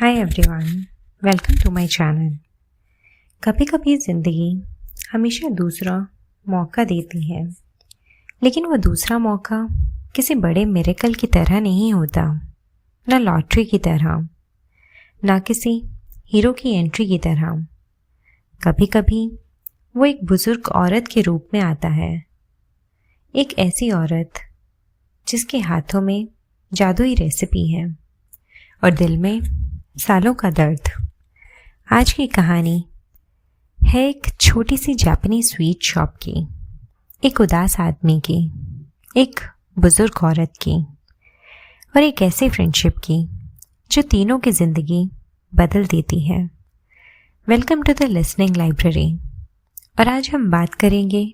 Hi everyone, welcome to my channel. कभी कभी ज़िंदगी हमेशा दूसरा मौका देती है, लेकिन वो दूसरा मौका किसी बड़े मिरेकल की तरह नहीं होता, ना लॉटरी की तरह, ना किसी हीरो की एंट्री की तरह। कभी कभी वो एक बुज़ुर्ग औरत के रूप में आता है, एक ऐसी औरत जिसके हाथों में जादुई रेसिपी है और दिल में सालों का दर्द। आज की कहानी है एक छोटी सी जापानी स्वीट शॉप की, एक उदास आदमी की, एक बुजुर्ग औरत की और एक ऐसी फ्रेंडशिप की जो तीनों की ज़िंदगी बदल देती है। Welcome to the listening library. और आज हम बात करेंगे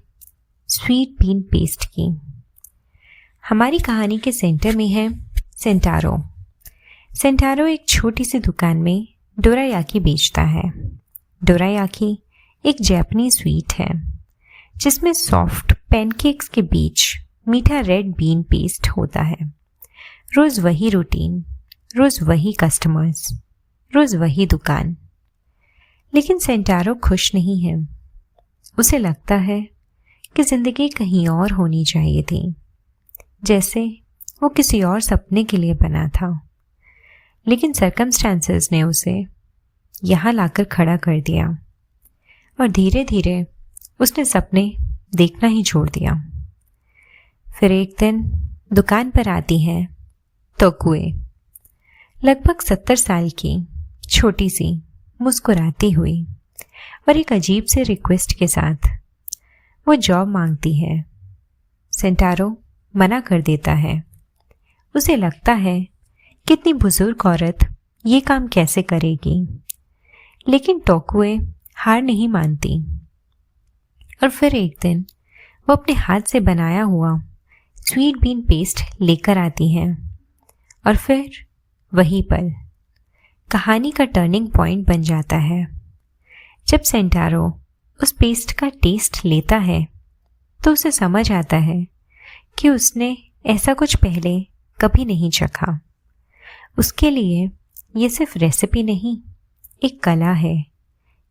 स्वीट बीन पेस्ट की। हमारी कहानी के सेंटर में है सेंटारो। सेंटारो एक छोटी सी दुकान में डोरायाकी बेचता है। डोरायाकी एक जापानी स्वीट है जिसमें सॉफ्ट पैनकेक्स के बीच मीठा रेड बीन पेस्ट होता है। रोज़ वही रूटीन, रोज़ वही कस्टमर्स, रोज़ वही दुकान। लेकिन सेंटारो खुश नहीं है। उसे लगता है कि ज़िंदगी कहीं और होनी चाहिए थी, जैसे वो किसी और सपने के लिए बना था। लेकिन सर्कमस्टांसेस ने उसे यहाँ लाकर खड़ा कर दिया और धीरे धीरे उसने सपने देखना ही छोड़ दिया। फिर एक दिन दुकान पर आती है तोकुए, लगभग 70 साल की, छोटी सी, मुस्कुराती हुई और एक अजीब से रिक्वेस्ट के साथ। वो जॉब मांगती है। सेंटारो मना कर देता है। उसे लगता है कितनी बुजुर्ग औरत ये काम कैसे करेगी। लेकिन टोकुए हार नहीं मानती और फिर एक दिन वो अपने हाथ से बनाया हुआ स्वीट बीन पेस्ट लेकर आती है। और फिर वही पल कहानी का टर्निंग पॉइंट बन जाता है। जब सेंटारो उस पेस्ट का टेस्ट लेता है तो उसे समझ आता है कि उसने ऐसा कुछ पहले कभी नहीं चखा। उसके लिए ये सिर्फ रेसिपी नहीं, एक कला है,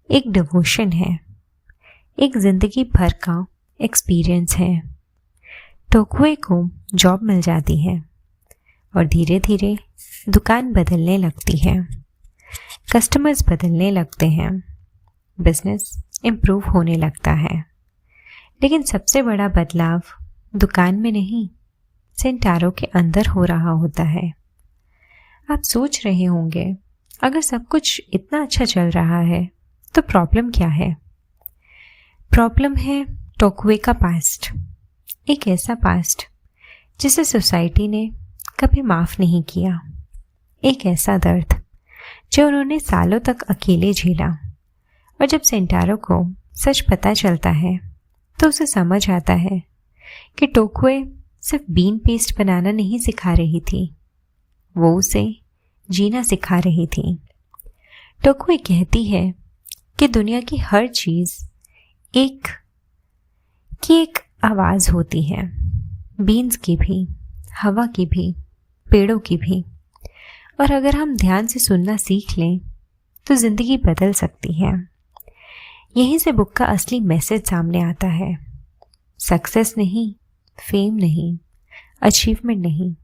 एक डिवोशन है, एक ज़िंदगी भर का एक्सपीरियंस है। टोकुए को जॉब मिल जाती है और धीरे धीरे दुकान बदलने लगती है, कस्टमर्स बदलने लगते हैं, बिजनेस इम्प्रूव होने लगता है। लेकिन सबसे बड़ा बदलाव दुकान में नहीं, सेंटारो के अंदर हो रहा होता है। आप सोच रहे होंगे, अगर सब कुछ इतना अच्छा चल रहा है तो प्रॉब्लम क्या है? प्रॉब्लम है टोकुए का पास्ट, एक ऐसा पास्ट जिसे सोसाइटी ने कभी माफ़ नहीं किया, एक ऐसा दर्द जो उन्होंने सालों तक अकेले झेला। और जब सेंटारो को सच पता चलता है तो उसे समझ आता है कि टोकुए सिर्फ बीन पेस्ट बनाना नहीं सिखा रही थी, वो उसे जीना सिखा रही थी। टोकुए कहती है कि दुनिया की हर चीज़ एक आवाज़ होती है, बीन्स की भी, हवा की भी, पेड़ों की भी। और अगर हम ध्यान से सुनना सीख लें तो ज़िंदगी बदल सकती है। यहीं से बुक का असली मैसेज सामने आता है। सक्सेस नहीं, फेम नहीं, अचीवमेंट नहीं,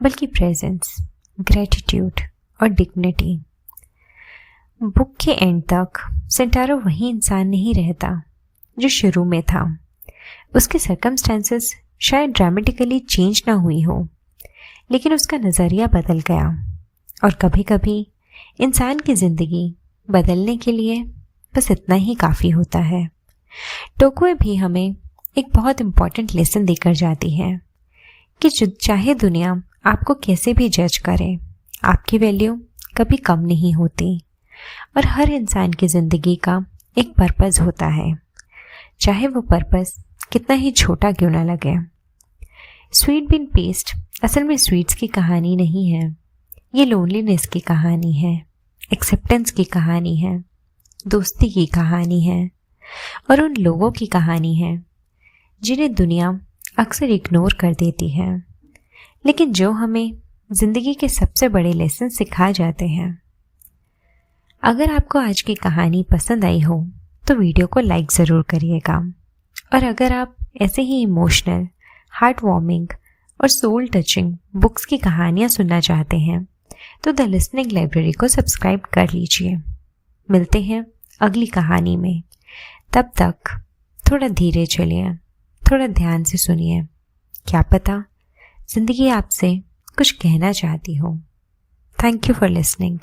बल्कि प्रेजेंस, ग्रेटिट्यूड और डिग्निटी। बुक के एंड तक सेंटारो वही इंसान नहीं रहता जो शुरू में था। उसके सर्कमस्टेंसेस शायद ड्रामेटिकली चेंज ना हुई हो, लेकिन उसका नज़रिया बदल गया। और कभी कभी इंसान की ज़िंदगी बदलने के लिए बस इतना ही काफ़ी होता है। टोकुए भी हमें एक बहुत इम्पॉर्टेंट लेसन देकर जाती है कि चाहे दुनिया आपको कैसे भी जज करे, आपकी वैल्यू कभी कम नहीं होती। और हर इंसान की ज़िंदगी का एक पर्पस होता है, चाहे वो पर्पस कितना ही छोटा क्यों ना लगे। स्वीट बीन पेस्ट असल में स्वीट्स की कहानी नहीं है, ये लोनलीनेस की कहानी है, एक्सेप्टेंस की कहानी है, दोस्ती की कहानी है और उन लोगों की कहानी है जिन्हें दुनिया अक्सर इग्नोर कर देती है, लेकिन जो हमें ज़िंदगी के सबसे बड़े लेसन सिखा जाते हैं। अगर आपको आज की कहानी पसंद आई हो तो वीडियो को लाइक ज़रूर करिएगा, और अगर आप ऐसे ही इमोशनल, हार्ट वार्मिंग और सोल टचिंग बुक्स की कहानियाँ सुनना चाहते हैं तो द लिसनिंग लाइब्रेरी को सब्सक्राइब कर लीजिए। मिलते हैं अगली कहानी में। तब तक थोड़ा धीरे चलिए, थोड़ा ध्यान से सुनिए। क्या पता ज़िंदगी आपसे कुछ कहना चाहती हो। Thank you for listening.